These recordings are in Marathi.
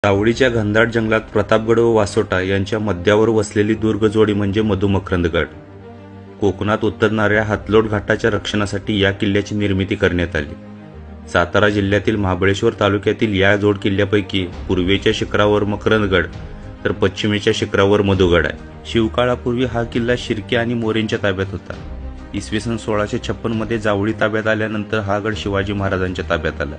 सावळीच्या घनदाट जंगलात प्रतापगड व वासोटा यांच्या मध्यावर वसलेली दुर्गजोडी म्हणजे मधुमकरंदगड. कोकणात उतरणाऱ्या हातलोट घाटाच्या रक्षणासाठी या किल्ल्याची निर्मिती करण्यात आली. सातारा जिल्ह्यातील महाबळेश्वर तालुक्यातील या जोड किल्ल्यापैकी पूर्वेच्या शिखरावर मकरंदगड तर पश्चिमेच्या शिखरावर मधुगड आहे. शिवकाळापूर्वी हा किल्ला शिर्के आणि मोरेंच्या ताब्यात होता. इसवी सन 1656 मध्ये जावळी ताब्यात आल्यानंतर हा गड शिवाजी महाराजांच्या ताब्यात आला.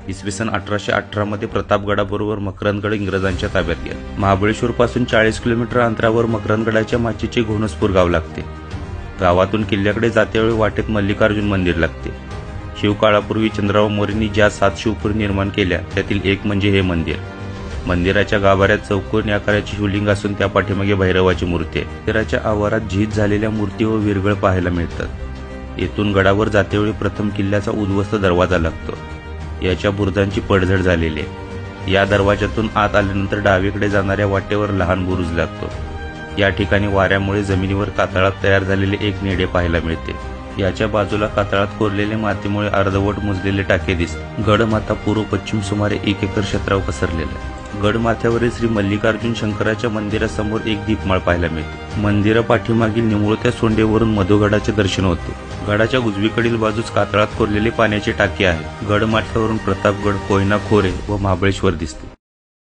इसवी सन 1818 मध्ये प्रतापगडाबरोबर मकरंदगड इंग्रजांच्या ताब्यात गेला. महाबळेश्वर पासून 40 किलोमीटर अंतरावर मकरंदगडाच्या माचीचे घोणसपूर गाव लागते. गावातून किल्ल्याकडे जातेवेळी वाटेत मल्लिकार्जुन मंदिर लागते. शिवकाळापूर्वी चंद्रराव मोरेंनी ज्या 7 शिवपुरी निर्माण केल्या त्यातील एक म्हणजे हे मंदिर. मंदिराच्या गाभाऱ्यात चौकोनी आकाराची शिवलिंग असून त्या पाठीमागे भैरवाची मूर्ती आहे. मंदिराच्या आवारात झीज झालेल्या मूर्ती व विरगळ पाहायला मिळतात. येथून गडावर जातेवेळी प्रथम किल्ल्याचा उद्ध्वस्त दरवाजा लागतो. याच्या बुरुजांची पडझड झालेली आहे. या दरवाजातून आत आल्यानंतर डावीकडे जाणाऱ्या वाटेवर लहान बुरुज लागतो. या ठिकाणी वाऱ्यामुळे जमिनीवर कातळात तयार झालेले एक नेडे पाहायला मिळते. याच्या बाजूला कातळात कोरलेले मातीमुळे अर्धवट मुजलेले टाके दिसतात. गडमाथा पूर्व पश्चिम सुमारे 1 एकर क्षेत्रावर पसरलेला आहे. गडमाथ्यावरील श्री मल्लिकार्जुन शंकराच्या मंदिरासमोर एक दीपमाळ पाहायला मिळते. मंदिरा पाठीमागील निमुळत्या सोंडेवरून मधुगडाचे दर्शन होते. गडाच्या उजवीकडील बाजूस कातळात कोरलेले पाण्याची टाकी आहे. गडमाथ्यावरून प्रतापगड, कोयना खोरे व महाबळेश्वर दिसते.